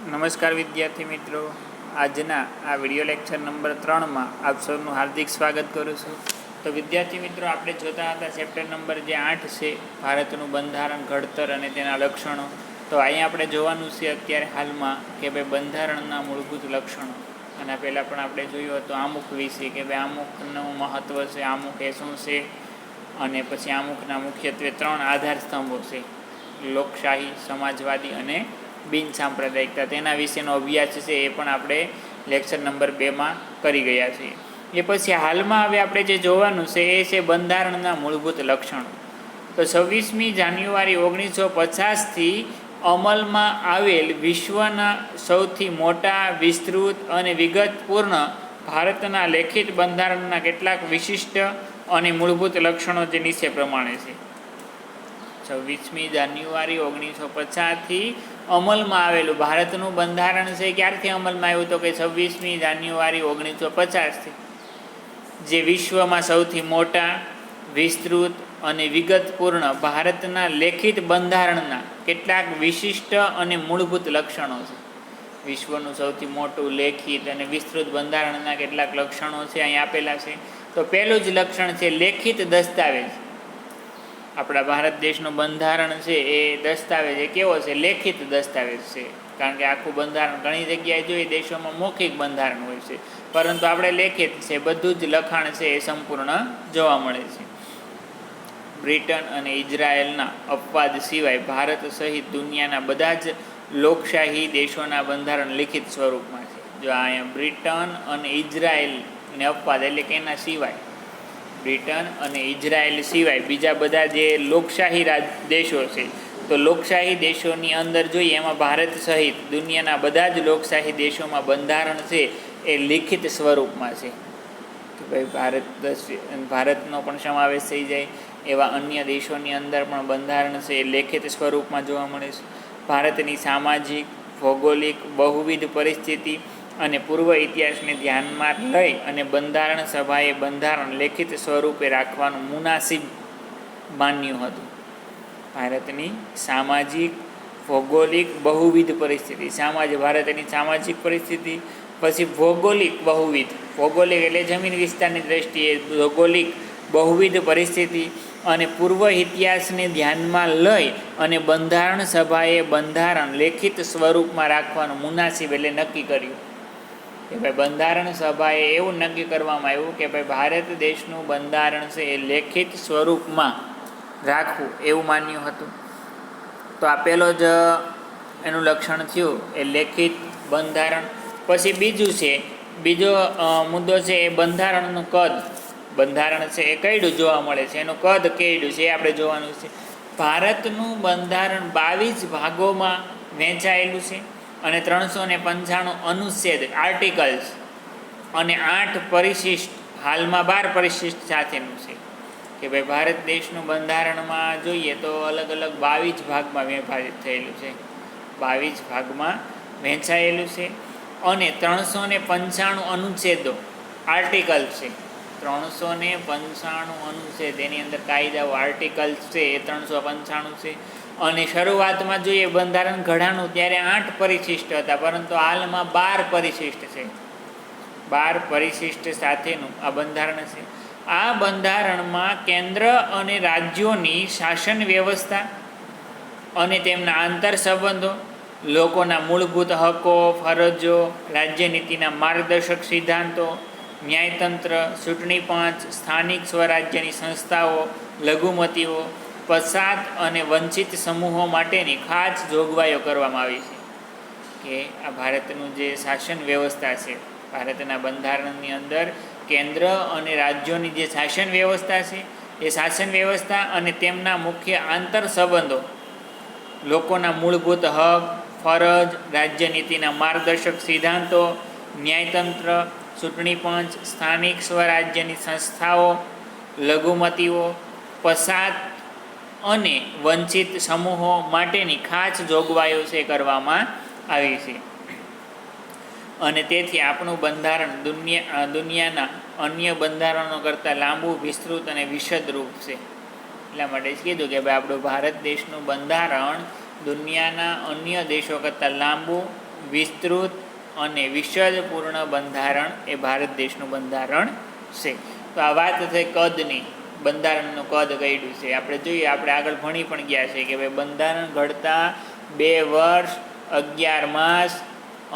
નમસ્કાર વિદ્યાર્થી મિત્રો, આજના આ વિડીયો લેક્ચર નંબર 3માં આપ સૌનું હાર્દિક સ્વાગત કરું છું. તો વિદ્યાર્થી મિત્રો, આપણે જોતા હતા ચેપ્ટર નંબર જે 8 છે, ભારતનું બંધારણ, ઘડતર અને તેના લક્ષણો. તો અહીંયા આપણે જોવાનું છે અત્યારે હાલમાં કે ભાઈ બંધારણના મૂળભૂત લક્ષણો. અને પહેલાં પણ આપણે જોયું હતું આમુખ વિશે કે ભાઈ આમુખનું મહત્ત્વ છે, આમુખ એ શું છે, અને પછી આમુખના મુખ્યત્વે 3 આધાર સ્તંભો છે: લોકશાહી, સમાજવાદી અને બિન સાંપ્રદાયિકતા. તેના વિશેનો અભ્યાસ છે એ પણ આપણે લેક્ચર નંબર 2માં કરી ગયા છીએ. એ પછી હાલમાં હવે આપણે જે જોવાનું છે એ છે બંધારણના મૂળભૂત લક્ષણો. તો 26મી જાન્યુઆરી 1950થી અમલમાં આવેલ વિશ્વના સૌથી મોટા, વિસ્તૃત અને વિગતપૂર્ણ ભારતના લેખિત બંધારણના કેટલાક વિશિષ્ટ અને મૂળભૂત લક્ષણો જે નીચે પ્રમાણે છે. 26મી જાન્યુઆરી 1950થી અમલમાં આવેલું ભારતનું બંધારણ છે. ક્યારથી અમલમાં આવ્યું? તો કે 26મી જાન્યુઆરી 1950થી. જે વિશ્વમાં સૌથી મોટા, વિસ્તૃત અને વિગતપૂર્ણ ભારતના લેખિત બંધારણના કેટલાક વિશિષ્ટ અને મૂળભૂત લક્ષણો છે. વિશ્વનું સૌથી મોટું, લેખિત અને વિસ્તૃત બંધારણના કેટલાક લક્ષણો છે અહીં આપેલા છે. તો પહેલું જ લક્ષણ છે લેખિત દસ્તાવેજ. આપણા ભારત દેશનું બંધારણ છે એ દસ્તાવેજ એ કેવો છે? લેખિત દસ્તાવેજ છે. કારણ કે આખું બંધારણ ઘણી જગ્યાએ જોઈએ દેશોમાં મૌખિક બંધારણ હોય છે, પરંતુ આપણે લેખિત છે, બધું જ લખાણ છે એ સંપૂર્ણ જોવા મળે છે. બ્રિટન અને ઇઝરાયેલના અપવાદ સિવાય ભારત સહિત દુનિયાના બધા જ લોકશાહી દેશોના બંધારણ લિખિત સ્વરૂપમાં છે. જો અહીંયા બ્રિટન અને ઇઝરાયેલને અપવાદ એટલે કે એના સિવાય, બ્રિટન અને ઇઝરાયેલ સિવાય બીજા બધા જે લોકશાહી દેશો છે, તો લોકશાહી દેશોની અંદર જોઈએ એમાં ભારત સહિત દુનિયાના બધા જ લોકશાહી દેશોમાં બંધારણ છે એ લિખિત સ્વરૂપમાં છે. કે ભાઈ ભારતનો પણ સમાવેશ થઈ જાય એવા અન્ય દેશોની અંદર પણ બંધારણ છે એ લેખિત સ્વરૂપમાં જોવા મળે છે. ભારતની સામાજિક, ભૌગોલિક, બહુવિધ પરિસ્થિતિ અને પૂર્વ ઇતિહાસને ધ્યાનમાં લઈ અને બંધારણ સભાએ બંધારણ લેખિત સ્વરૂપે રાખવાનું મુનાસિબ માન્યું હતું. ભારતની સામાજિક, ભૌગોલિક, બહુવિધ પરિસ્થિતિ. ભારતની સામાજિક પરિસ્થિતિ, પછી ભૌગોલિક બહુવિધ, ભૌગોલિક એટલે જમીન વિસ્તારની દ્રષ્ટિએ, ભૌગોલિક બહુવિધ પરિસ્થિતિ અને પૂર્વ ઇતિહાસને ધ્યાનમાં લઈ અને બંધારણ સભાએ બંધારણ લેખિત સ્વરૂપમાં રાખવાનું મુનાસિબ એટલે નક્કી કર્યું. કે ભાઈ બંધારણ સભાએ એવું નક્કી કરવામાં આવ્યું કે ભાઈ ભારત દેશનું બંધારણ છે એ લેખિત સ્વરૂપમાં રાખવું એવું માન્યું હતું. તો આ પહેલો જ એનું લક્ષણ થયું એ લેખિત બંધારણ. પછી બીજો મુદ્દો છે એ બંધારણનું કદ. બંધારણ છે એ કયડું જોવા મળે છે, એનું કદ કેયડું છે એ આપણે જોવાનું છે. ભારતનું બંધારણ 22 ભાગોમાં વહેંચાયેલું છે અને 395 અનુચ્છેદ, આર્ટિકલ્સ અને 8 પરિશિષ્ટ, હાલમાં 12 પરિશિષ્ટ સાથેનું છે. કે ભાઈ ભારત દેશનું બંધારણમાં જોઈએ તો અલગ અલગ 22 ભાગમાં વિભાજિત થયેલું છે, 22 ભાગમાં વહેંચાયેલું છે અને 395 અનુચ્છેદો, આર્ટિકલ છે. 395 અનુચ્છેદ, એની અંદર કાયદાઓ, આર્ટિકલ્સ છે એ 395 છે. અને શરૂઆતમાં જોઈએ બંધારણ ઘડાનું ત્યારે 8 પરિશિષ્ટ હતા, પરંતુ હાલમાં 12 પરિશિષ્ટ છે. 12 પરિશિષ્ટ સાથેનું આ બંધારણ છે. આ બંધારણમાં કેન્દ્ર અને રાજ્યોની શાસન વ્યવસ્થા અને તેમના આંતર સંબંધો, લોકોના મૂળભૂત હકો, ફરજો, રાજ્યનીતિના માર્ગદર્શક સિદ્ધાંતો, ન્યાયતંત્ર, ચૂંટણી પંચ, સ્થાનિક સ્વરાજ્યની સંસ્થાઓ, લઘુમતીઓ, પછાત અને વંચિત સમૂહો માટેની ખાસ જોગવાઈઓ કરવામાં આવી છે. કે આ ભારતનું જે શાસન વ્યવસ્થા છે, ભારતના બંધારણની અંદર કેન્દ્ર અને રાજ્યોની જે શાસન વ્યવસ્થા છે એ શાસન વ્યવસ્થા અને તેમના મુખ્ય આંતર સંબંધો, લોકોના મૂળભૂત હક, ફરજ, રાજ્યનીતિના માર્ગદર્શક સિદ્ધાંતો, ન્યાયતંત્ર, ચૂંટણી પંચ, સ્થાનિક સ્વરાજ્યની સંસ્થાઓ, લઘુમતીઓ, પછાત અને વંચિત સમૂહો માટેની ખાસ જોગવાઈઓ છે કરવામાં આવી છે. અને તેથી આપણું બંધારણ દુનિયાના અન્ય બંધારણો કરતાં લાંબુ, વિસ્તૃત અને વિશદરૂપ છે. એટલા માટે જ કીધું કે ભાઈ આપણું ભારત દેશનું બંધારણ દુનિયાના અન્ય દેશો કરતાં લાંબુ, વિસ્તૃત અને વિષદપૂર્ણ બંધારણ એ ભારત દેશનું બંધારણ છે. તો આ વાત થઈ કદની, બંધારણનું કદ કયું છે. આપણે જોઈએ, આપણે આગળ ભણી પણ ગયા છે કે ભાઈ બંધારણ ઘડતા 2 વર્ષ 11 માસ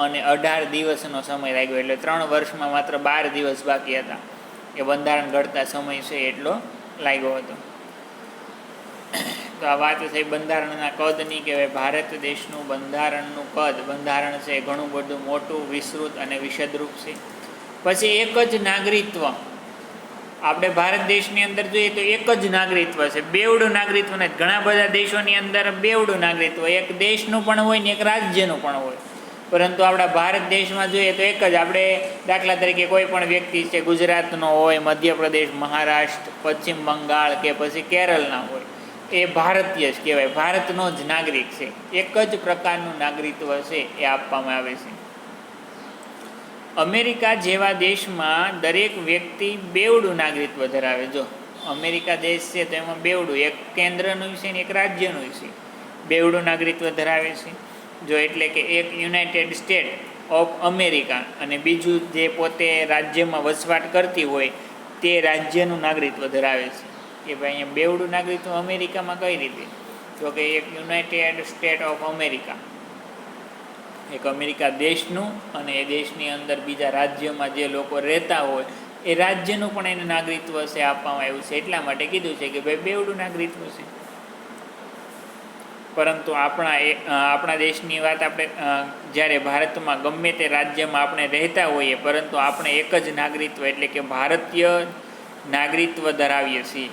અને 18 દિવસનો સમય લાગ્યો. એટલે 3 વર્ષમાં માત્ર 12 દિવસ બાકી હતા એ બંધારણ ઘડતા સમય છે એટલો લાગ્યો હતો. તો આ વાત થઈ બંધારણના કદની કે ભાઈ ભારત દેશનું બંધારણનું કદ, બંધારણ છે ઘણું બધું મોટું, વિસ્તૃત અને વિશદરૂપ છે. પછી એક જ નાગરિકત્વ, આપણે ભારત દેશની અંદર જોઈએ તો એક જ નાગરિકત્વ છે, બેવડું નાગરિકત્વ નથી. ઘણા બધા દેશોની અંદર બેવડું નાગરિકત્વ, એક દેશનું પણ હોય ને એક રાજ્યનું પણ હોય, પરંતુ આપણા ભારત દેશમાં જોઈએ તો એક જ. આપણે દાખલા તરીકે કોઈ પણ વ્યક્તિ છે ગુજરાતનો હોય, મધ્યપ્રદેશ, મહારાષ્ટ્ર, પશ્ચિમ બંગાળ કે પછી કેરળના હોય, એ ભારતીય જ કહેવાય, ભારતનો જ નાગરિક છે. એક જ પ્રકારનું નાગરિકત્વ છે એ આપવામાં આવે છે. અમેરિકા જેવા દેશમાં દરેક વ્યક્તિ બેવડું નાગરિકત્વ ધરાવે. જો અમેરિકા દેશ છે તો એમાં બેવડું, એક કેન્દ્રનું છે ને એક રાજ્યનું છે, બેવડું નાગરિકત્વ ધરાવે છે. જો એટલે કે એક યુનાઇટેડ સ્ટેટ ઓફ અમેરિકા અને બીજું જે પોતે રાજ્યમાં વસવાટ કરતી હોય તે રાજ્યનું નાગરિકત્વ ધરાવે છે. કે ભાઈ અહીંયા બેવડું નાગરિકત્વ અમેરિકામાં કઈ રીતે? તો કે એક યુનાઇટેડ સ્ટેટ ઓફ અમેરિકા, એક અમેરિકા દેશનું, અને એ દેશની અંદર બીજા રાજ્યમાં જે લોકો રહેતા હોય એ રાજ્યનું પણ એને નાગરિકત્વ છે આપવામાં આવ્યું છે. એટલા માટે કીધું છે કે ભાઈ બેવડું નાગરિકત્વ છે. પરંતુ આપણા દેશની વાત આપણે જ્યારે ભારતમાં ગમે તે રાજ્યમાં આપણે રહેતા હોઈએ, પરંતુ આપણે એક જ નાગરિકત્વ એટલે કે ભારતીય નાગરિકત્વ ધરાવીએ છીએ.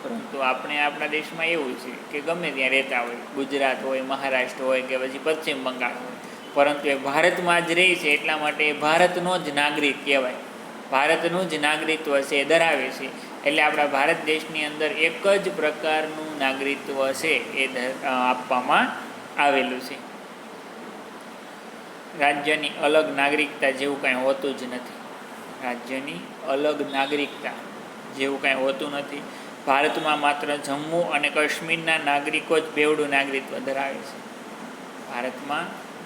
પરંતુ આપણે આપણા દેશમાં એવું છે કે ગમે ત્યાં રહેતા હોય, ગુજરાત હોય, મહારાષ્ટ્ર હોય કે પછી પશ્ચિમ બંગાળ હોય, પરંતુ એ ભારતમાં જ રહે છે એટલા માટે એ ભારતનો જ નાગરિક કહેવાય, ભારતનું જ નાગરિકત્વ છે એ ધરાવે છે. એટલે આપણા ભારત દેશની અંદર એક જ પ્રકારનું નાગરિકત્વ છે એ આપવામાં આવેલું છે. રાજ્યની અલગ નાગરિકતા જેવું કાંઈ હોતું જ નથી. રાજ્યની અલગ નાગરિકતા જેવું કાંઈ હોતું નથી. ભારતમાં માત્ર જમ્મુ અને કાશ્મીરના નાગરિકો જ બેવડું નાગરિકત્વ ધરાવે છે. ભારતમાં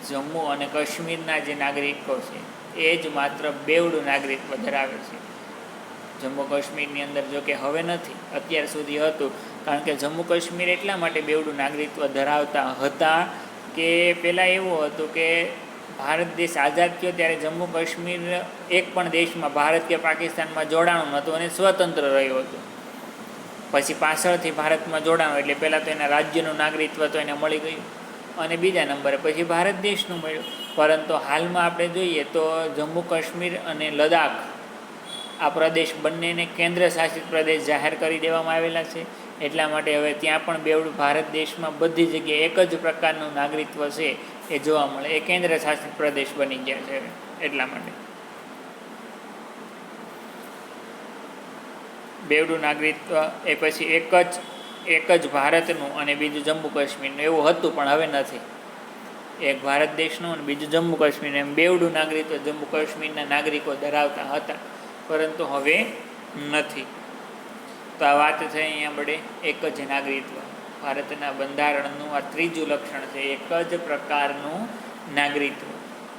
જમ્મુ અને કાશ્મીરના જે નાગરિકો છે એ જ માત્ર બેવડું નાગરિકત્વ ધરાવે છે. જમ્મુ કાશ્મીરની અંદર જો કે હવે નથી, અત્યાર સુધી હતું. કારણ કે જમ્મુ કાશ્મીર એટલા માટે બેવડું નાગરિકત્વ ધરાવતા હતા કે પહેલાં એવું હતું કે ભારત દેશ આઝાદ થયો ત્યારે જમ્મુ કાશ્મીર એક પણ દેશમાં, ભારત કે પાકિસ્તાનમાં જોડાણું નહોતું અને સ્વતંત્ર રહ્યું હતું. પછી પાછળથી ભારતમાં જોડાણું એટલે પહેલાં તો એના રાજ્યનું નાગરિકત્વ તો એને મળી ગયું, અને બીજા નંબરે પછી ભારત દેશનું મળ્યું. પરંતુ હાલમાં આપણે જોઈએ તો જમ્મુ કાશ્મીર અને લદ્દાખ આ પ્રદેશ બંનેને કેન્દ્ર શાસિત પ્રદેશ જાહેર કરી દેવામાં આવેલા છે. એટલા માટે હવે ત્યાં પણ બેવડું, ભારત દેશમાં બધી જગ્યાએ એક જ પ્રકારનું નાગરિકત્વ છે એ જોવા મળે. એ કેન્દ્ર શાસિત પ્રદેશ બની ગયા છે હવે. એટલા માટે બેવડું નાગરિકત્વ એ પછી એક જ ભારતનું અને બીજું જમ્મુ કાશ્મીરનું એવું હતું, પણ હવે નથી. એક ભારત દેશનું અને બીજું જમ્મુ કાશ્મીરનું, એમ બેવડું નાગરિકત્વ જમ્મુ કાશ્મીરના નાગરિકો ધરાવતા હતા, પરંતુ હવે નથી. તો આ વાત છે અહીંયા વડે એક જ નાગરિકત્વ. ભારતના બંધારણનું આ ત્રીજું લક્ષણ છે, એક જ પ્રકારનું નાગરિકત્વ.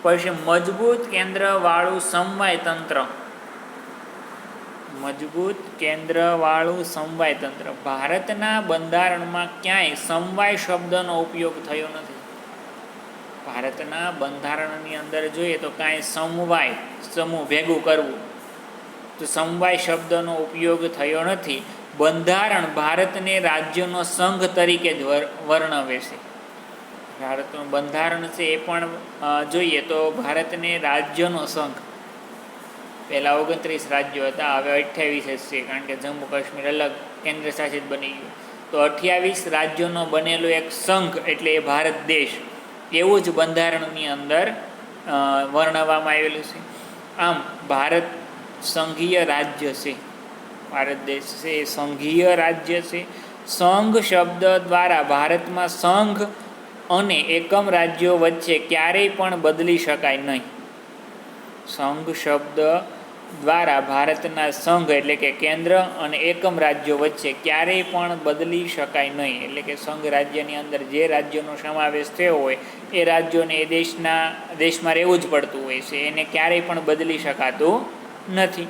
પછી મજબૂત કેન્દ્રવાળું સમવાય તંત્ર. મજબૂત કેન્દ્રવાળું સમવાય તંત્ર. ભારતના બંધારણમાં ક્યાંય સમવાય શબ્દનો ઉપયોગ થયો નથી. ભારતના બંધારણની અંદર જોઈએ તો કાંઈ સમવાય, સમૂહ ભેગું કરવું, તો સમવાય શબ્દનો ઉપયોગ થયો નથી. બંધારણ ભારતને રાજ્યનો સંઘ તરીકે જ વર્ણવે છે. ભારતનું બંધારણ છે એ પણ જોઈએ તો ભારતને રાજ્યનો સંઘ, પહેલાં 29 રાજ્યો હતા, હવે 28 જ છે, કારણ કે જમ્મુ કાશ્મીર અલગ કેન્દ્ર શાસિત બની ગયું. તો 28 રાજ્યોનો બનેલો એક સંઘ એટલે એ ભારત દેશ, એવું જ બંધારણની અંદર વર્ણવવામાં આવેલું છે. આમ ભારત સંઘીય રાજ્ય છે. ભારત દેશ છે એ સંઘીય રાજ્ય છે. સંઘ શબ્દ દ્વારા ભારતમાં સંઘ અને એકમ રાજ્યો વચ્ચે ક્યારેય પણ બદલી શકાય નહીં. સંઘ શબ્દ દ્વારા ભારતના સંઘ એટલે કે કેન્દ્ર અને એકમ રાજ્યો વચ્ચે ક્યારેય પણ બદલી શકાય નહીં. એટલે કે સંઘ રાજ્યની અંદર જે રાજ્યોનો સમાવેશ થયો હોય એ રાજ્યોને એ દેશમાં રહેવું જ પડતું હોય છે, એને ક્યારેય પણ બદલી શકાતું નથી.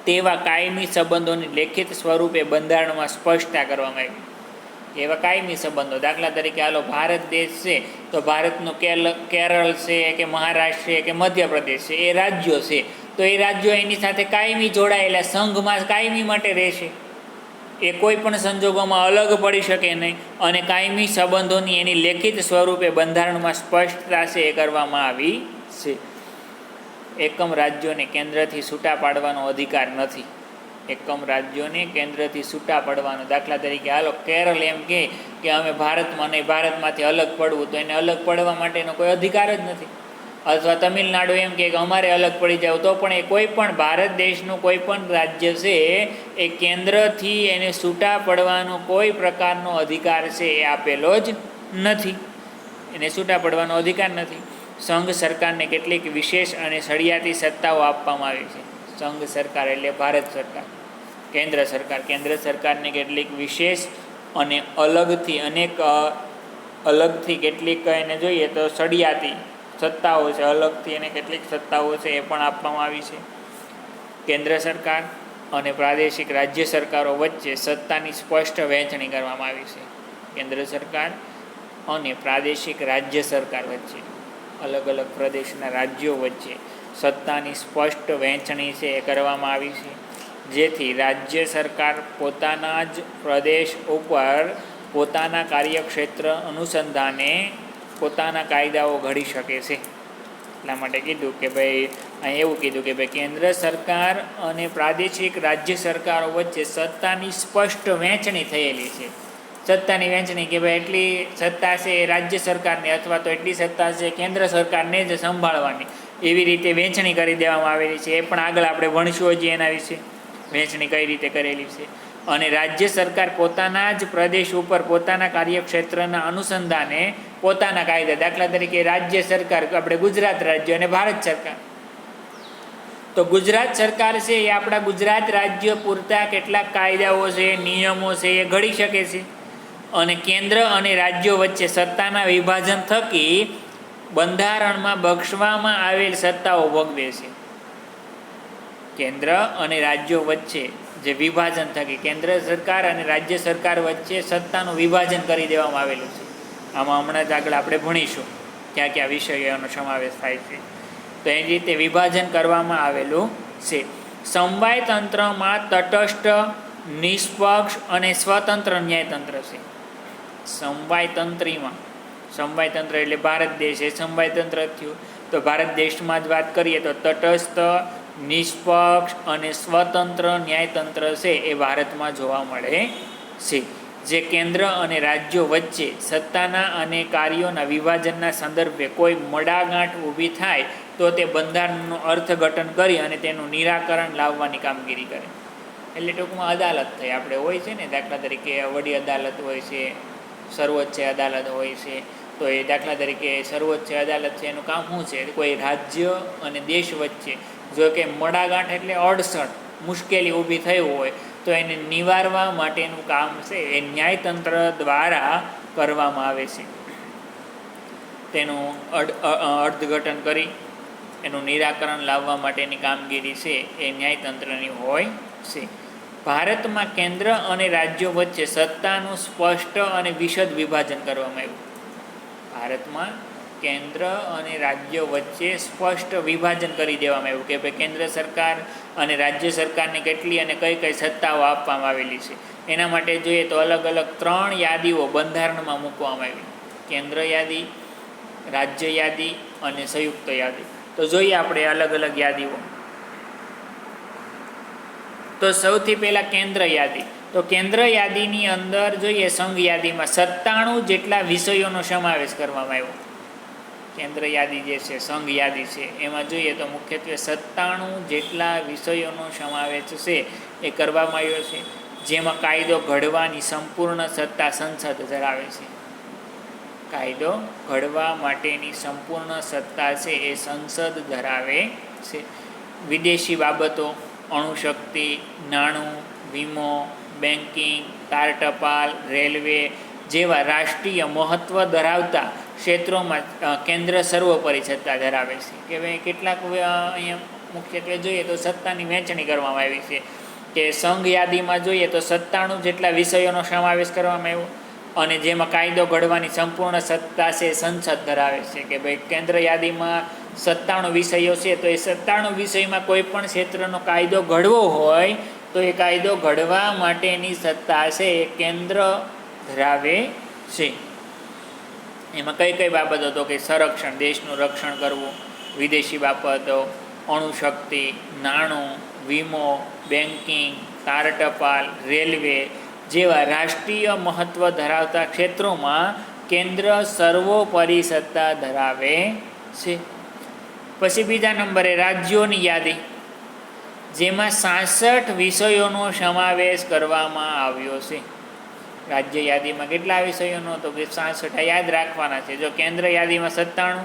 તેવા કાયમી સંબંધોની લેખિત સ્વરૂપે બંધારણમાં સ્પષ્ટતા કરવામાં આવી. એવા કાયમી સંબંધો, દાખલા તરીકે હાલો ભારત દેશ છે તો ભારતનું કેરળ છે કે મહારાષ્ટ્ર છે કે મધ્યપ્રદેશ છે એ રાજ્યો છે, તો એ રાજ્યો એની સાથે કાયમી જોડાયેલા સંઘમાં કાયમી માટે રહેશે. એ કોઈ પણ સંજોગોમાં અલગ પડી શકે નહીં અને કાયમી સંબંધોની એની લેખિત સ્વરૂપે બંધારણમાં સ્પષ્ટતા છે એ કરવામાં આવી છે. એકમ રાજ્યોને કેન્દ્રથી છૂટા પાડવાનો અધિકાર નથી. એકમ રાજ્યોને કેન્દ્રથી છૂટા પડવાનો, દાખલા તરીકે હાલો કેરળ એમ કહે કે અમે ભારતમાં નહીં, ભારતમાંથી અલગ પડવું, તો એને અલગ પડવા માટેનો કોઈ અધિકાર જ નથી. અથવા તમિલનાડુ એમ કહે કે અમારે અલગ પડી જાવ, તો પણ એ કોઈ પણ ભારત દેશનું કોઈ પણ રાજ્ય છે એ કેન્દ્રથી એને છૂટા પડવાનો કોઈ પ્રકારનો અધિકાર છે એ આપેલો જ નથી. એને છૂટા પડવાનો અધિકાર નથી. સંઘ સરકારને કેટલીક વિશેષ અને સળિયાતી સત્તાઓ આપવામાં આવી છે. સંઘ સરકાર એટલે ભારત સરકાર, કેન્દ્ર સરકારને કેટલીક વિશેષ અને અલગથી કેટલીક એને જોઈએ તો સળિયાતી સત્તાઓ છે, અલગથી એને કેટલીક સત્તાઓ છે એ પણ આપવામાં આવી છે. કેન્દ્ર સરકાર અને પ્રાદેશિક રાજ્ય સરકારો વચ્ચે સત્તાની સ્પષ્ટ વહેંચણી કરવામાં આવી છે. કેન્દ્ર સરકાર અને પ્રાદેશિક રાજ્ય સરકાર વચ્ચે, અલગ અલગ પ્રદેશના રાજ્યો વચ્ચે સત્તાની સ્પષ્ટ વહેંચણી છે એ કરવામાં આવી છે, જેથી રાજ્ય સરકાર પોતાના જ પ્રદેશ ઉપર પોતાના કાર્યક્ષેત્ર અનુસંધાને પોતાના કાયદાઓ ઘડી શકે છે. એટલા માટે કીધું કે ભાઈ અહીં એવું કીધું કે ભાઈ કેન્દ્ર સરકાર અને પ્રાદેશિક રાજ્ય સરકારો વચ્ચે સત્તાની સ્પષ્ટ વહેંચણી થયેલી છે. સત્તાની વહેંચણી કે ભાઈ એટલી સત્તા છે એ રાજ્ય સરકારને અથવા તો એટલી સત્તા છે કેન્દ્ર સરકારને જ સંભાળવાની, એવી રીતે વહેંચણી કરી દેવામાં આવેલી છે. એ પણ આગળ આપણે ભણીશું હજી એના વિશે, વહેંચણી કઈ રીતે કરેલી છે. અને રાજ્ય સરકાર પોતાના જ પ્રદેશ ઉપર પોતાના કાર્યક્ષેત્રના અનુસંધાને પોતાના કાયદા, દાખલા તરીકે રાજ્ય સરકાર આપણે ગુજરાત રાજ્ય અને ભારત સરકાર, તો ગુજરાત સરકાર છે એ આપણા ગુજરાત રાજ્ય પૂરતા કેટલાક કાયદાઓ છે, નિયમો છે એ ઘડી શકે છે. અને કેન્દ્ર અને રાજ્યો વચ્ચે સત્તાના વિભાજન થકી બંધારણમાં બક્ષવામાં આવેલ સત્તાઓ ભોગવે છે. કેન્દ્ર અને રાજ્યો વચ્ચે જે વિભાજન થકી કેન્દ્ર સરકાર અને રાજ્ય સરકાર વચ્ચે સત્તાનું વિભાજન કરી દેવામાં આવેલું છે. આમાં હમણાં જ આગળ આપણે ભણીશું ક્યાં ક્યાં વિષયોનો સમાવેશ થાય છે. તો એ રીતે વિભાજન કરવામાં આવેલું છે. સમવાય તંત્રમાં તટસ્થ, નિષ્પક્ષ અને સ્વતંત્ર ન્યાયતંત્ર છે. સમવાય તંત્ર એટલે ભારત દેશ, એ સમવાય તંત્ર થયું. તો ભારત દેશમાં જ વાત કરીએ તો તટસ્થ, નિષ્પક્ષ અને સ્વતંત્ર ન્યાયતંત્ર છે એ ભારતમાં જોવા મળે છે. જે કેન્દ્ર અને રાજ્યો વચ્ચે સત્તાના અને કાર્યોના વિભાજનના સંદર્ભે કોઈ મડાગાંઠ ઊભી થાય તો તે બંધારણનું અર્થઘટન કરી અને તેનું નિરાકરણ લાવવાની કામગીરી કરે. એટલે ટૂંકમાં અદાલત થઈ આપણે હોય છે ને, દાખલા તરીકે વડી અદાલત હોય છે, સર્વોચ્ચ અદાલત હોય છે. તો એ દાખલા તરીકે સર્વોચ્ચ અદાલત છે એનું કામ શું છે, કોઈ રાજ્ય અને દેશ વચ્ચે જો કે મડાગાંઠ એટલે અડસઠ મુશ્કેલી ઊભી થઈ હોય તો એને નિવારવા માટેનું કામ છે એ ન્યાયતંત્ર દ્વારા કરવામાં આવે છે. તેનું અર્થઘટન કરી એનું નિરાકરણ લાવવા માટેની કામગીરી છે એ ન્યાયતંત્રની હોય છે. ભારતમાં કેન્દ્ર અને રાજ્યો વચ્ચે સત્તાનું સ્પષ્ટ અને વિશદ વિભાજન કરવામાં આવ્યું. ભારતમાં કેન્દ્ર અને રાજ્યો વચ્ચે સ્પષ્ટ વિભાજન કરી દેવામાં આવ્યું કે ભાઈ કેન્દ્ર સરકાર અને રાજ્ય સરકારને કેટલી અને કઈ કઈ સત્તાઓ આપવામાં આવેલી છે. એના માટે જોઈએ તો અલગ અલગ 3 યાદીઓ બંધારણમાં મૂકવામાં આવી: કેન્દ્ર યાદી, રાજ્ય યાદી અને સંયુક્ત યાદી. તો જોઈએ આપણે અલગ અલગ યાદીઓ. તો સૌથી પહેલાં કેન્દ્ર યાદી. તો કેન્દ્ર યાદીની અંદર જોઈએ સંઘ યાદીમાં 97 જેટલા વિષયોનો સમાવેશ કરવામાં આવ્યો. કેન્દ્ર યાદી જે છે, સંઘ યાદી છે, એમાં જોઈએ તો મુખ્યત્વે 97 જેટલા વિષયોનો સમાવેશ છે એ કરવામાં આવ્યો છે. જેમાં કાયદો ઘડવાની સંપૂર્ણ સત્તા સંસદ ધરાવે છે. કાયદો ઘડવા માટેની સંપૂર્ણ સત્તા છે એ સંસદ ધરાવે છે. વિદેશી બાબતો, અણુશક્તિ, નાણું, વીમો, બેન્કિંગ, તાર ટપાલ, રેલવે જેવા રાષ્ટ્રીય મહત્ત્વ ધરાવતા ક્ષેત્રોમાં કેન્દ્ર સર્વોપરી સત્તા ધરાવે છે. કે ભાઈ કેટલાક અહીંયા મુખ્યત્વે જોઈએ તો સત્તાની વહેંચણી કરવામાં આવી છે. કે સંઘ યાદીમાં જોઈએ તો 97 જેટલા વિષયોનો સમાવેશ કરવામાં આવ્યો, અને જેમાં કાયદો ઘડવાની સંપૂર્ણ સત્તા છે સંસદ ધરાવે છે. કે ભાઈ કેન્દ્ર યાદીમાં 97 વિષયો છે, તો એ 97 વિષયમાં કોઈ પણ ક્ષેત્રનો કાયદો ઘડવો હોય તો એ કાયદો ઘડવા માટેની સત્તા છે એ કેન્દ્ર ધરાવે છે. એમાં કઈ કઈ બાબતો તો કે સંરક્ષણ, દેશનું રક્ષણ કરવું, વિદેશી બાબતો, અણુશક્તિ, નાણું, વીમો, બેન્કિંગ, તાર ટપાલ, રેલવે જેવા રાષ્ટ્રીય મહત્ત્વ ધરાવતા ક્ષેત્રોમાં કેન્દ્ર સર્વોપરી સત્તા ધરાવે છે. પછી બીજા નંબરે રાજ્યોની યાદી, જેમાં 66 વિષયોનો સમાવેશ કરવામાં આવ્યો છે. રાજ્ય યાદીમાં કેટલા વિષયોનો? તો કે 66 યાદ રાખવાના છે. જો કેન્દ્ર યાદીમાં 97,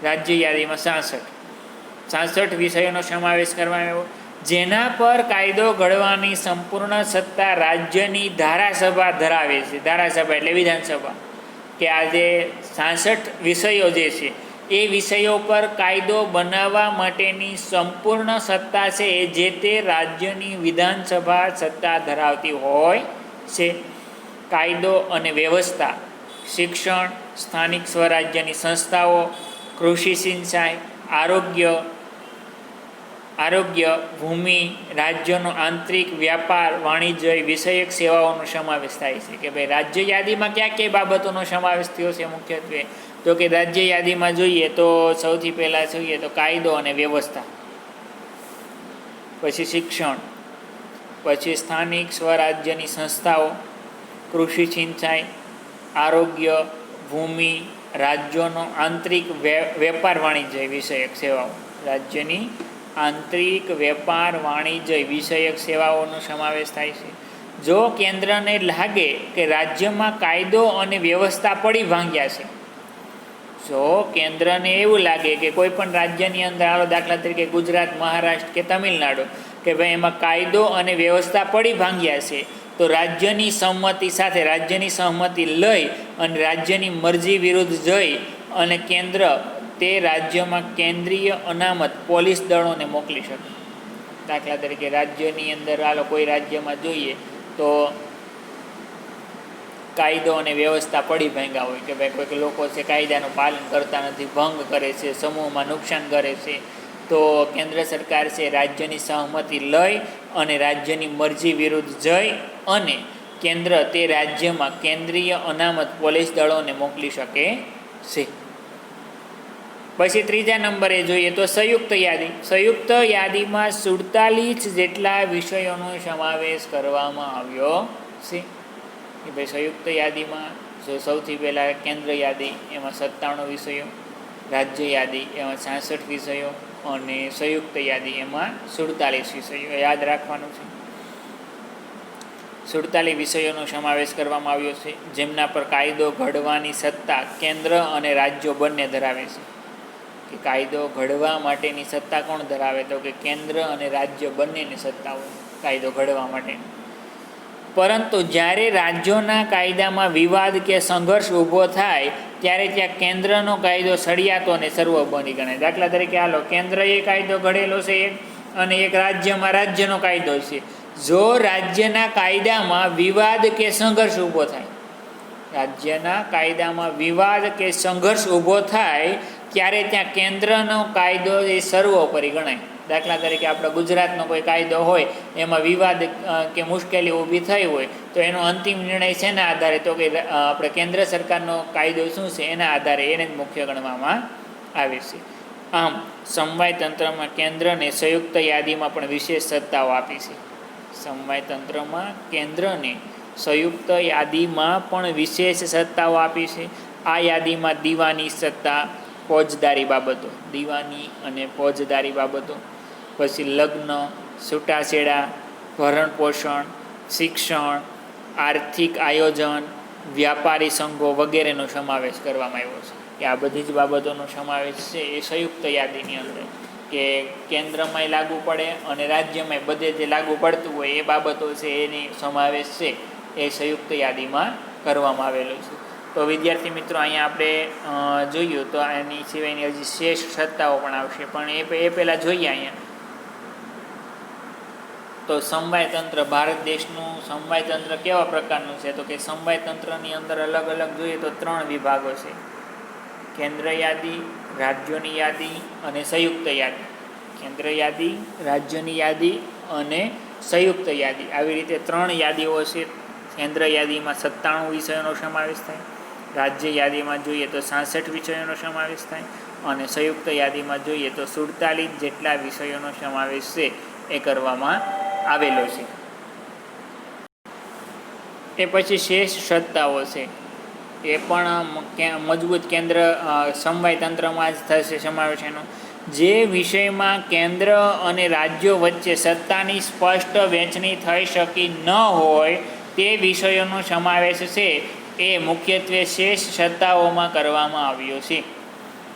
રાજ્ય યાદીમાં 66 વિષયોનો સમાવેશ કરવામાં આવ્યો, જેના પર કાયદો ઘડવાની સંપૂર્ણ સત્તા રાજ્યની ધારાસભા ધરાવે છે. ધારાસભા એટલે વિધાનસભા. કે આ જે 66 વિષયો જે છે એ વિષયો પર કાયદો બનાવવા માટેની સંપૂર્ણ સત્તા છે એ જે તે રાજ્યની વિધાનસભા સત્તા ધરાવતી હોય છે. કાયદો અને વ્યવસ્થા, શિક્ષણ, સ્થાનિક સ્વરાજ્યની સંસ્થાઓ, કૃષિ સિંચાઈ, આરોગ્ય, ભૂમિ, રાજ્યનો આંતરિક વ્યાપાર, વાણિજ્ય વિષયક સેવાઓનો સમાવેશ થાય છે. કે ભાઈ રાજ્ય યાદીમાં ક્યાં કઈ બાબતોનો સમાવેશ થયો છે મુખ્યત્વે? તો કે રાજ્ય યાદીમાં જોઈએ તો સૌથી પહેલાં જોઈએ તો કાયદો અને વ્યવસ્થા, પછી શિક્ષણ, પછી સ્થાનિક સ્વરાજ્યની સંસ્થાઓ, કૃષિ સિંચાઈ, આરોગ્ય, ભૂમિ, રાજ્યોનો આંતરિક વેપાર વાણિજ્ય વિષયક સેવાઓ, રાજ્યની આંતરિક વેપાર વાણિજ્ય વિષયક સેવાઓનો સમાવેશ થાય છે. જો કેન્દ્રને લાગે કે રાજ્યમાં કાયદો અને વ્યવસ્થા પડી ભાંગ્યા છે, જો કેન્દ્રને એવું લાગે કે કોઈ પણ રાજ્યની અંદર, હાલો દાખલા તરીકે ગુજરાત, મહારાષ્ટ્ર કે તમિલનાડુ, કે ભાઈ એમાં કાયદો અને વ્યવસ્થા પડી ભાંગ્યા છે, તો રાજ્યની સંમતિ સાથે, રાજ્યની સહમતિ લઈ અને રાજ્યની મરજી વિરુદ્ધ જઈ અને કેન્દ્ર તે રાજ્યમાં કેન્દ્રીય અનામત પોલીસ દળોને મોકલી શકે. દાખલા તરીકે રાજ્યની અંદર હાલો કોઈ રાજ્યમાં જોઈએ તો કાયદો અને વ્યવસ્થા પડી ભાંગ્યા હોય, કે ભાઈ કોઈક લોકો છે કાયદાનું પાલન કરતા નથી, ભંગ કરે છે, સમૂહમાં નુકસાન કરે છે, તો કેન્દ્ર સરકાર છે રાજ્યની સહમતિ લઈ અને રાજ્યની મરજી વિરુદ્ધ જઈ અને કેન્દ્ર તે રાજ્યમાં કેન્દ્રીય અનામત પોલીસ દળોને મોકલી શકે છે. પછી ત્રીજા નંબરે જોઈએ તો સંયુક્ત યાદી. સંયુક્ત યાદીમાં 47 જેટલા વિષયોનો સમાવેશ કરવામાં આવ્યો છે. કે ભાઈ સંયુક્ત યાદીમાં જો સૌથી પહેલાં કેન્દ્ર યાદી, એમાં 97 વિષયો, રાજ્ય યાદી એમાં 66 વિષયો, અને સંયુક્ત યાદી એમાં 47 વિષયો યાદ રાખવાનું છે. 47 વિષયોનો સમાવેશ કરવામાં આવ્યો છે, જેમના પર કાયદો ઘડવાની સત્તા કેન્દ્ર અને રાજ્યો બંને ધરાવે છે. કે કાયદો ઘડવા માટેની સત્તા કોણ ધરાવે? તો કે કેન્દ્ર અને રાજ્ય બંનેની સત્તા હોય કાયદો ઘડવા માટેની. પરંતુ જ્યારે રાજ્યોના કાયદામાં વિવાદ કે સંઘર્ષ ઊભો થાય ત્યારે ત્યાં કેન્દ્રનો કાયદો સળિયાતો અને સર્વોપરી ગણાય. દાખલા તરીકે હાલો કેન્દ્રએ કાયદો ઘડેલો છે અને એક રાજ્યમાં રાજ્યનો કાયદો છે. જો રાજ્યના કાયદામાં વિવાદ કે સંઘર્ષ ઊભો થાય, રાજ્યના કાયદામાં વિવાદ કે સંઘર્ષ ઊભો થાય ત્યારે ત્યાં કેન્દ્રનો કાયદો એ સર્વોપરી ગણાય. દાખલા તરીકે આપણે ગુજરાતનો કોઈ કાયદો હોય, એમાં વિવાદ કે મુશ્કેલી ઊભી થઈ હોય તો એનો અંતિમ નિર્ણય શેના આધારે? તો કે આપણે કેન્દ્ર સરકારનો કાયદો શું છે એના આધારે એને જ મુખ્ય ગણવામાં આવે છે. આમ સમવાય તંત્રમાં કેન્દ્રને સંયુક્ત યાદીમાં પણ વિશેષ સત્તાઓ આપી છે. સમવાય તંત્રમાં કેન્દ્રને સંયુક્ત યાદીમાં પણ વિશેષ સત્તાઓ આપી છે. આ યાદીમાં દીવાની સત્તા, ફોજદારી બાબતો, દીવાની અને ફોજદારી બાબતો, પછી લગ્ન, છૂટાછેડા, ભરણ પોષણ, શિક્ષણ, આર્થિક આયોજન, વ્યાપારી સંઘો વગેરેનો સમાવેશ કરવામાં આવ્યો છે. કે આ બધી જ બાબતોનો સમાવેશ છે એ સંયુક્ત યાદીની અંદર. કે કેન્દ્રમાંય લાગુ પડે અને રાજ્યમાંય બધે જે લાગુ પડતું હોય એ બાબતો છે એની સમાવેશ છે એ સંયુક્ત યાદીમાં કરવામાં આવેલો છે. તો વિદ્યાર્થી મિત્રો અહીંયા આપણે જોયું તો એની સિવાયની હજી શેષ સત્તાઓ પણ આવશે, પણ એ પહેલાં જોઈએ અહીંયા તો સમવાય તંત્ર, ભારત દેશનું સમવાય તંત્ર કેવા પ્રકારનું છે? તો કે સમવાય તંત્રની અંદર અલગ અલગ જોઈએ તો 3 વિભાગો છે: કેન્દ્ર યાદી, રાજ્યોની યાદી અને સંયુક્ત યાદી. કેન્દ્ર યાદી, રાજ્યોની યાદી અને સંયુક્ત યાદી, આવી રીતે 3 યાદીઓ છે. કેન્દ્ર યાદીમાં 97 વિષયોનો સમાવેશ થાય, રાજ્ય યાદીમાં જોઈએ તો 66 વિષયોનો સમાવેશ થાય અને સંયુક્ત યાદીમાં જોઈએ તો 47 જેટલા વિષયોનો સમાવેશ છે એ કરવામાં આવેલો છે. એ પછી શેષ સત્તાઓ છે એ પણ મજબૂત કેન્દ્ર સમવાય તંત્રમાં જ થશે સમાવેશ એનો. જે વિષયમાં કેન્દ્ર અને રાજ્યો વચ્ચે સત્તાની સ્પષ્ટ વહેંચણી થઈ શકી ન હોય તે વિષયોનો સમાવેશ છે એ મુખ્યત્વે શેષ સત્તાઓમાં કરવામાં આવ્યો છે.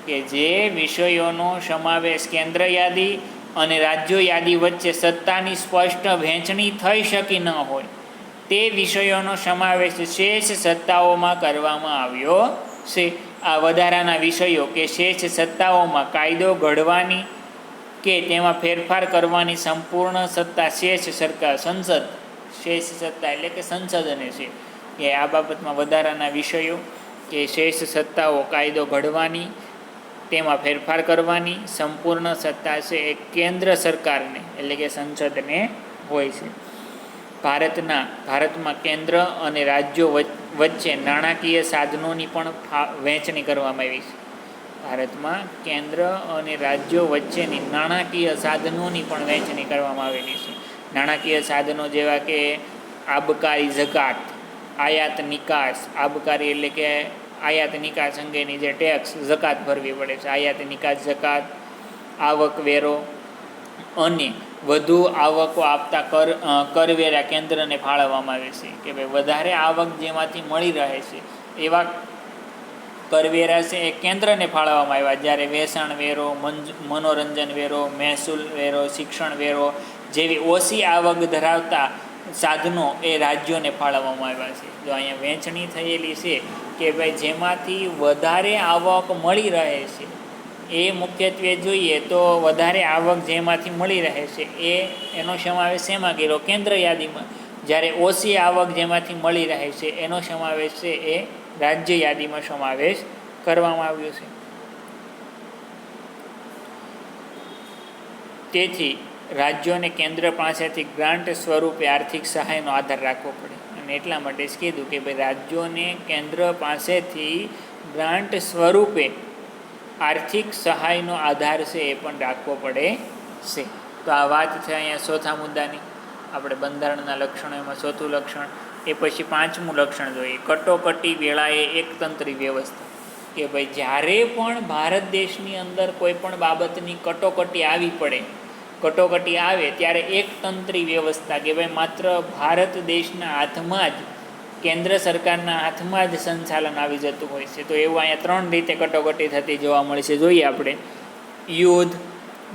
કે જે વિષયોનો સમાવેશ કેન્દ્ર યાદી અને રાજ્યો યાદી વચ્ચે સત્તાની સ્પષ્ટ વહેંચણી થઈ શકી ન હોય તે વિષયોનો સમાવેશ શેષ સત્તાઓમાં કરવામાં આવ્યો છે. આ વધારાના વિષયો કે શેષ સત્તાઓમાં કાયદો ઘડવાની કે તેમાં ફેરફાર કરવાની સંપૂર્ણ સત્તા શેષ સરકાર, સંસદ, શેષ સત્તા એટલે કે સંસદને છે. કે આ બાબતમાં વધારાના વિષયો કે શેષ સત્તાઓ કાયદો ઘડવાની, તેમાં ફેરફાર કરવાની સંપૂર્ણ સત્તા છે એ કેન્દ્ર સરકારને એટલે કે સંસદને હોય છે. ભારતમાં કેન્દ્ર અને રાજ્યો વચ્ચે નાણાકીય સાધનોની પણ વહેંચણી કરવામાં આવી છે. ભારતમાં કેન્દ્ર અને રાજ્યો વચ્ચેની નાણાકીય સાધનોની પણ વહેંચણી કરવામાં આવેલી છે. નાણાકીય સાધનો જેવા કે આબકારી જકાત, આયાત નિકાસ. આબકારી એટલે કે આયાત નિકાસ અંગેની જે ટેક્સ જકાત ભરવી પડે છે, આયાત નિકાસ જકાત, આવકવેરો અને વધુ આવકો આપતા કરવેરા કેન્દ્રને ફાળવવામાં આવે છે. કે ભાઈ વધારે આવક જેમાંથી મળી રહે છે એવા કરવેરા છે એ કેન્દ્રને ફાળવવામાં આવ્યા, જ્યારે વેચાણ વેરો, મનોરંજન વેરો, મહેસૂલ વેરો, શિક્ષણ વેરો જેવી ઓછી આવક ધરાવતા સાધનો એ રાજ્યોને ફાળવવામાં આવ્યા છે. જો અહીંયા વહેંચણી થયેલી છે કે ભાઈ જેમાંથી વધારે આવક મળી રહે છે એ મુખ્યત્વે જોઈએ તો વધારે આવક જેમાંથી મળી રહે છે એનો સમાવેશ શેમાં કર્યો? કેન્દ્ર યાદીમાં. જ્યારે ઓછી આવક જેમાંથી મળી રહે છે એનો સમાવેશ છે એ રાજ્ય યાદીમાં સમાવેશ કરવામાં આવ્યો છે. તેથી રાજ્યોને કેન્દ્ર પાસેથી ગ્રાન્ટ સ્વરૂપે આર્થિક સહાયનો આધાર રાખવો પડે, અને એટલા માટે જ કીધું કે ભાઈ રાજ્યોને કેન્દ્ર પાસેથી ગ્રાન્ટ સ્વરૂપે આર્થિક સહાયનો આધાર છે એ પણ રાખવો પડે છે. તો આ વાત છે અહીંયા ચોથા મુદ્દાની. આપણે બંધારણના લક્ષણો એમાં ચોથું લક્ષણ. એ પછી પાંચમું લક્ષણ જોઈએ, કટોકટી વેળાએ એકતંત્રી વ્યવસ્થા. કે ભાઈ જ્યારે પણ ભારત દેશની અંદર કોઈ પણ બાબતની કટોકટી આવી પડે, કટોકટી આવે ત્યારે એકતંત્રી વ્યવસ્થા કે ભાઈ માત્ર ભારત દેશના હાથમાં જ, કેન્દ્ર સરકારના હાથમાં જ સંચાલન આવી જતું હોય છે. તો એવું અહીંયા 3 રીતે કટોકટી થતી જોવા મળે છે. જોઈએ આપણે, યુદ્ધ,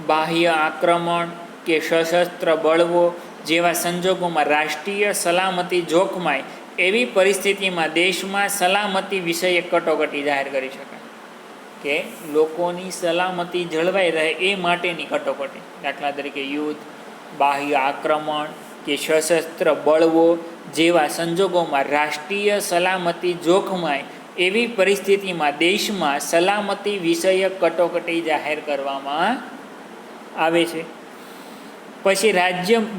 બાહ્ય આક્રમણ કે સશસ્ત્ર બળવો જેવા સંજોગોમાં રાષ્ટ્રીય સલામતી જોખમાય એવી પરિસ્થિતિમાં દેશમાં સલામતી વિષયક કટોકટી જાહેર કરી શકાય. કે લોકોની સલામતી જળવાઈ રહે એ માટેની કટોકટી. દાખલા તરીકે યુદ્ધ, બાહ્ય આક્રમણ કે સશસ્ત્ર બળવો જેવા સંજોગોમાં રાષ્ટ્રીય સલામતી જોખમાય એવી પરિસ્થિતિમાં દેશમાં સલામતી વિષયક કટોકટી જાહેર કરવામાં આવે છે. પછી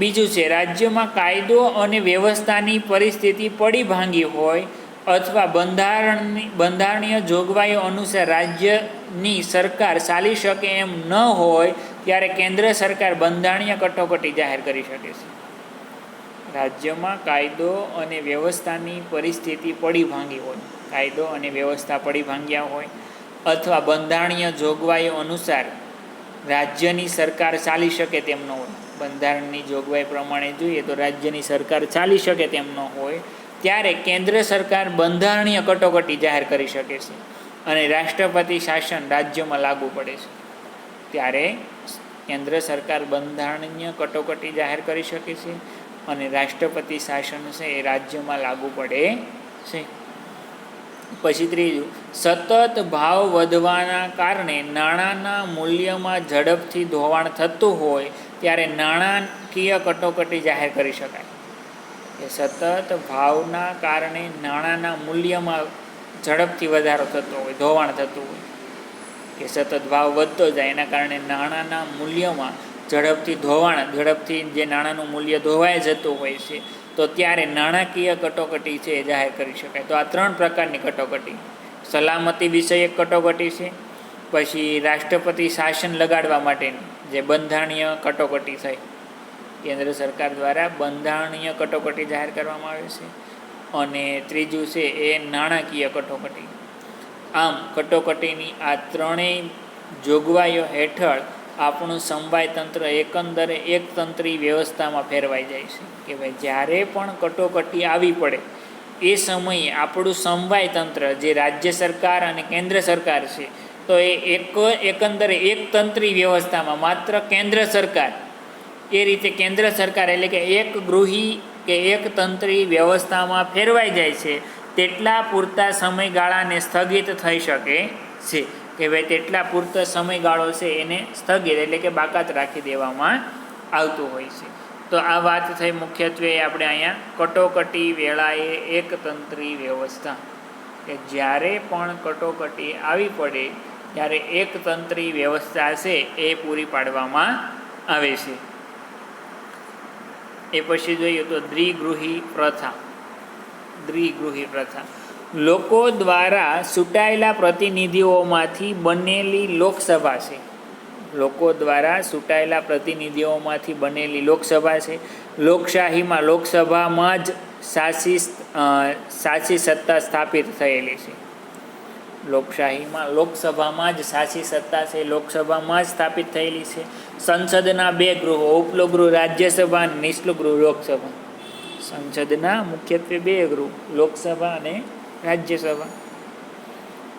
બીજું છે, રાજ્યમાં કાયદો અને વ્યવસ્થાની પરિસ્થિતિ પડી ભાંગી હોય અથવા બંધારણીય જોગવાઈઓ અનુસાર રાજ્યની સરકાર ચાલી શકે એમ ન હોય ત્યારે કેન્દ્ર સરકાર બંધારણીય કટોકટી જાહેર કરી શકે છે. રાજ્યમાં કાયદો અને વ્યવસ્થાની પરિસ્થિતિ પડી ભાંગી હોય, કાયદો અને વ્યવસ્થા પડી ભાંગ્યા હોય અથવા બંધારણીય જોગવાઈઓ અનુસાર રાજ્યની સરકાર ચાલી શકે તેમ ન હોય, બંધારણની જોગવાઈ પ્રમાણે જોઈએ તો રાજ્યની સરકાર ચાલી શકે તેમ ન હોય ત્યારે કેન્દ્ર સરકાર બંધારણીય કટોકટી જાહેર કરી શકે છે અને રાષ્ટ્રપતિ શાસન રાજ્યમાં લાગુ પડે છે. ત્યારે કેન્દ્ર સરકાર બંધારણીય કટોકટી જાહેર કરી શકે છે અને રાષ્ટ્રપતિ શાસન છે એ રાજ્યમાં લાગુ પડે છે. પછી ત્રીજું, સતત ભાવ વધવાના કારણે નાણાંના મૂલ્યમાં ઝડપથી ધોવાણ થતું હોય ત્યારે નાણાકીય કટોકટી જાહેર કરી શકાય. કે સતત ભાવના કારણે નાણાંના મૂલ્યમાં ઝડપથી વધારો થતો હોય, ધોવાણ થતું હોય, કે સતત ભાવ વધતો જાય એના કારણે નાણાંના મૂલ્યમાં ઝડપથી જે નાણાંનું મૂલ્ય ધોવાઈ જતું હોય છે, તો ત્યારે નાણાકીય કટોકટી છે એ જાહેર કરી શકાય. તો આ 3 પ્રકારની કટોકટી: સલામતી વિષયક કટોકટી છે, પછી રાષ્ટ્રપતિ શાસન લગાડવા માટેની જે બંધારણીય કટોકટી થઈ, કેન્દ્ર સરકાર દ્વારા બંધારણીય કટોકટી જાહેર કરવામાં આવે છે, અને ત્રીજું છે એ નાણાકીય કટોકટી. આમ કટોકટીની આ 3 જોગવાઈઓ હેઠળ આપણું સમવાય તંત્ર એકંદરે એકતંત્રી વ્યવસ્થામાં ફેરવાઈ જાય છે. કે ભાઈ જ્યારે પણ કટોકટી આવી પડે એ સમયે આપણું સમવાય તંત્ર જે રાજ્ય સરકાર અને કેન્દ્ર સરકાર છે, તો એ એકંદરે એકતંત્રી વ્યવસ્થામાં માત્ર કેન્દ્ર સરકાર, એ રીતે કેન્દ્ર સરકાર એટલે કે એક ગૃહી કે એકતંત્રી વ્યવસ્થામાં ફેરવાઈ જાય છે, તેટલા પૂરતા સમયગાળાને સ્થગિત થઈ શકે છે. કે ભાઈ તેટલા પૂરતો સમયગાળો છે એને સ્થગિત એટલે કે બાકાત રાખી દેવામાં આવતું હોય છે. તો આ વાત થઈ મુખ્યત્વે આપણે અહીંયા કટોકટી વેળાએ એકતંત્રી વ્યવસ્થા, કે જ્યારે પણ કટોકટી આવી પડે ત્યારે એકતંત્રી વ્યવસ્થા છે એ પૂરી પાડવામાં આવે છે. એ પછી જોઈએ તો દ્વિગૃહી પ્રથા. લોકો દ્વારા ચૂંટાયેલા પ્રતિનિધિઓમાંથી બનેલી લોકસભા છે. લોકશાહીમાં લોકસભામાં જ સાચી સત્તા સ્થાપિત થયેલી છે. લોકસભામાં જ સાચી સત્તા છે, લોકસભામાં જ સ્થાપિત થયેલી છે. સંસદના 2 ગૃહો, ઉપલું ગૃહ રાજ્યસભા અને નીચલું ગૃહ લોકસભા. સંસદના મુખ્યત્વે 2 ગૃહ, લોકસભા અને રાજ્યસભા.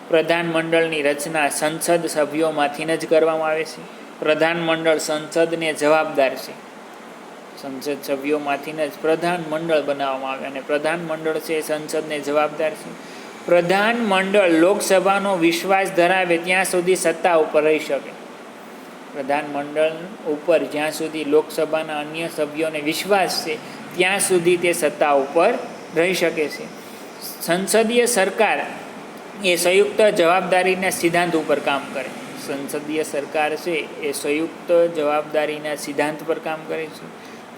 પ્રધાનમંડળની રચના સંસદ સભ્યોમાંથી જ કરવામાં આવે છે. પ્રધાનમંડળ સંસદને જવાબદાર છે. સંસદ સભ્યોમાંથી જ પ્રધાનમંડળ બનાવવામાં આવે અને પ્રધાનમંડળ છે સંસદને જવાબદાર છે. પ્રધાનમંડળ લોકસભાનો વિશ્વાસ ધરાવે ત્યાં સુધી સત્તા ઉપર રહી શકે. પ્રધાનમંડળ ઉપર જ્યાં સુધી લોકસભાના અન્ય સભ્યોને વિશ્વાસ છે ત્યાં સુધી તે સત્તા ઉપર રહી શકે છે. સંસદીય સરકાર એ સંયુક્ત જવાબદારીના સિદ્ધાંત ઉપર કામ કરે. સંસદીય સરકાર છે એ સંયુક્ત જવાબદારીના સિદ્ધાંત પર કામ કરે છે.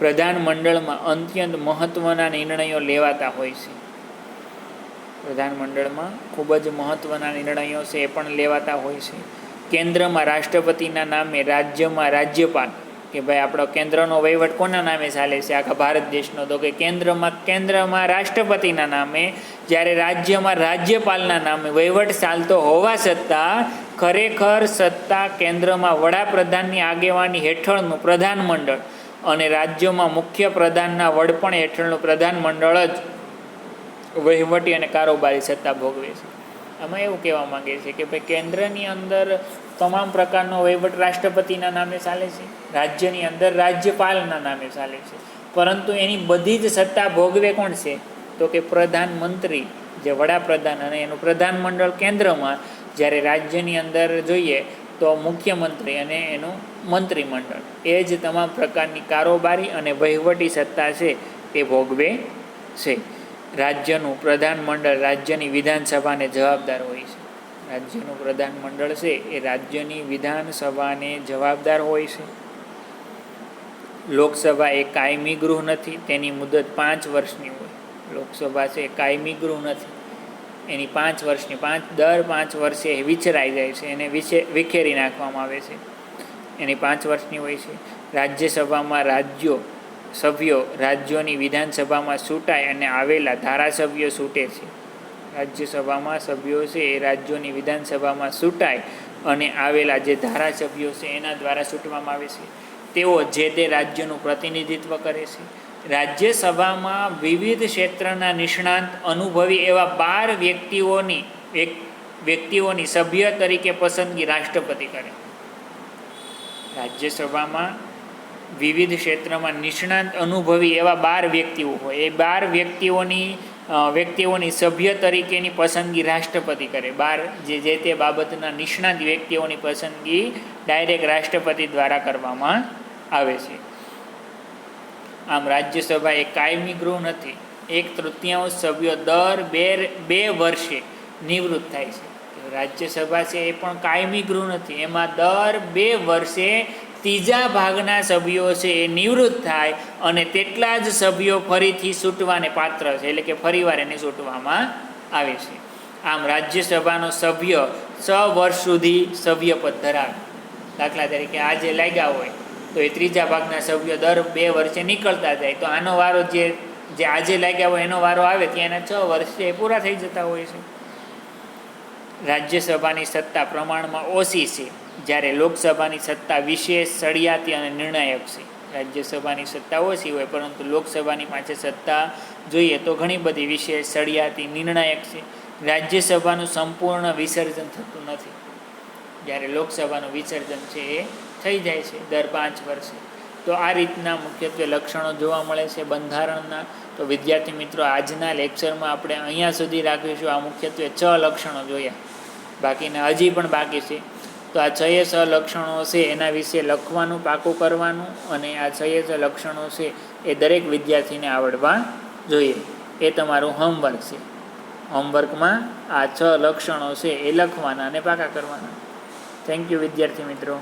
પ્રધાનમંડળમાં અત્યંત મહત્ત્વના નિર્ણયો લેવાતા હોય છે. પ્રધાનમંડળમાં ખૂબ જ મહત્ત્વના નિર્ણયો છે એ પણ લેવાતા હોય છે. કેન્દ્રમાં રાષ્ટ્રપતિના નામે, રાજ્યમાં રાજ્યપાલ, કે ભાઈ આપણો કેન્દ્રનો વહીવટ કોના નામે ચાલે છે આખા ભારત દેશનો, તો કે કેન્દ્રમાં રાષ્ટ્રપતિના નામે, જ્યારે રાજ્યમાં રાજ્યપાલના નામે વહીવટ ચાલતો હોવા છતાં ખરેખર સત્તા કેન્દ્રમાં વડાપ્રધાનની આગેવાની હેઠળનું પ્રધાનમંડળ અને રાજ્યોમાં મુખ્ય પ્રધાનના વડપણ હેઠળનું પ્રધાનમંડળ જ વહીવટી અને કારોબારી સત્તા ભોગવે છે. આમાં એવું કહેવા માંગે છે કે ભાઈ કેન્દ્રની અંદર તમામ પ્રકારનો વહીવટ રાષ્ટ્રપતિના નામે ચાલે છે, રાજ્યની અંદર રાજ્યપાલના નામે ચાલે છે, પરંતુ એની બધી જ સત્તા ભોગવે કોણ છે, તો કે પ્રધાનમંત્રી, જે વડાપ્રધાન અને એનું પ્રધાનમંડળ કેન્દ્રમાં, જ્યારે રાજ્યની અંદર જોઈએ તો મુખ્યમંત્રી અને એનું મંત્રીમંડળ, એ જ તમામ પ્રકારની કારોબારી અને વહીવટી સત્તા છે તે ભોગવે છે. રાજ્યનું પ્રધાનમંડળ રાજ્યની વિધાનસભાને જવાબદાર હોય છે. રાજ્યનું પ્રધાનમંડળ છે એ રાજ્યની વિધાનસભાને જવાબદાર હોય છે. લોકસભા એ કાયમી ગૃહ નથી, તેની મુદત 5 વર્ષની હોય. લોકસભા છે એ કાયમી ગૃહ નથી, એની 5 વર્ષની દર 5 વર્ષે વિખેરાઈ જાય છે, એને વિખેરી નાખવામાં આવે છે, એની 5 વર્ષની હોય છે. રાજ્યસભામાં સભ્યો રાજ્યોની વિધાનસભામાં ચૂંટાય અને આવેલા ધારાસભ્યો ચૂંટે છે. રાજ્યસભામાં સભ્યો છે એ રાજ્યોની વિધાનસભામાં ચૂંટાય અને આવેલા જે ધારાસભ્યો છે એના દ્વારા ચૂંટવામાં આવે છે. તેઓ જે તે રાજ્યનું પ્રતિનિધિત્વ કરે છે. રાજ્યસભામાં વિવિધ ક્ષેત્રના નિષ્ણાંત અનુભવી એવા 12 વ્યક્તિઓની સભ્ય તરીકે પસંદગી રાષ્ટ્રપતિ કરે. રાજ્યસભામાં વિવિધ ક્ષેત્રમાં નિષ્ણાંત અનુભવી એવા 12 વ્યક્તિઓ હોય. એ 12 વ્યક્તિઓની સભ્ય તરીકેની પસંદગી રાષ્ટ્રપતિ કરે. 12 જે તે બાબતના નિષ્ણાંત વ્યક્તિઓની પસંદગી ડાયરેક્ટ રાષ્ટ્રપતિ દ્વારા કરવામાં આવે છે. આમ રાજ્યસભા એ કાયમી ગૃહ નથી. 1/3 સભ્યો દર 2 વર્ષે નિવૃત્ત થાય છે. રાજ્યસભા છે એ પણ કાયમી ગૃહ નથી. એમાં દર 2 વર્ષે 3 ભાગના સભ્યો છે એ નિવૃત્ત થાય અને તેટલા જ સભ્યો ફરીથી ચૂંટવાને પાત્ર છે, એટલે કે ફરીવાર એને ચૂંટવામાં આવે છે. આમ રાજ્યસભાનો સભ્ય 6 વર્ષ સુધી સભ્યપદ ધરાવે. દાખલા તરીકે આજે લાગ્યા હોય તો એ 3 ભાગના સભ્યો દર 2 વર્ષે નીકળતા જાય, તો આનો વારો જે આજે લાગ્યા હોય એનો વારો આવે ત્યાં એના 6 વર્ષ એ પૂરા થઈ જતા હોય છે. રાજ્યસભાની સત્તા પ્રમાણમાં ઓછી છે, જ્યારે લોકસભાની સત્તા વિશેષ, સળિયાતી અને નિર્ણાયક છે. રાજ્યસભાની સત્તા ઓછી હોય પરંતુ લોકસભાની પાસે સત્તા જોઈએ તો ઘણી બધી વિશેષ, સળિયાતી, નિર્ણાયક છે. રાજ્યસભાનું સંપૂર્ણ વિસર્જન થતું નથી, જ્યારે લોકસભાનું વિસર્જન છે એ થઈ જાય છે દર 5 વર્ષે. તો આ રીતના મુખ્યત્વે લક્ષણો જોવા મળે છે બંધારણના. તો વિદ્યાર્થી મિત્રો, આજના લેક્ચરમાં આપણે અહીંયા સુધી રાખીશું. આ મુખ્યત્વે 6 લક્ષણો જોયા, બાકીના હજી પણ બાકી છે. તો આ 6 લક્ષણો છે એના વિશે લખવાનું, પાકું કરવાનું, અને આ 6 લક્ષણો છે એ દરેક વિદ્યાર્થીને આવડવા જોઈએ. એ તમારું હોમવર્ક છે. હોમવર્કમાં આ 6 લક્ષણો છે એ લખવાના અને પાકા કરવાના. થેન્ક યુ વિદ્યાર્થી મિત્રો.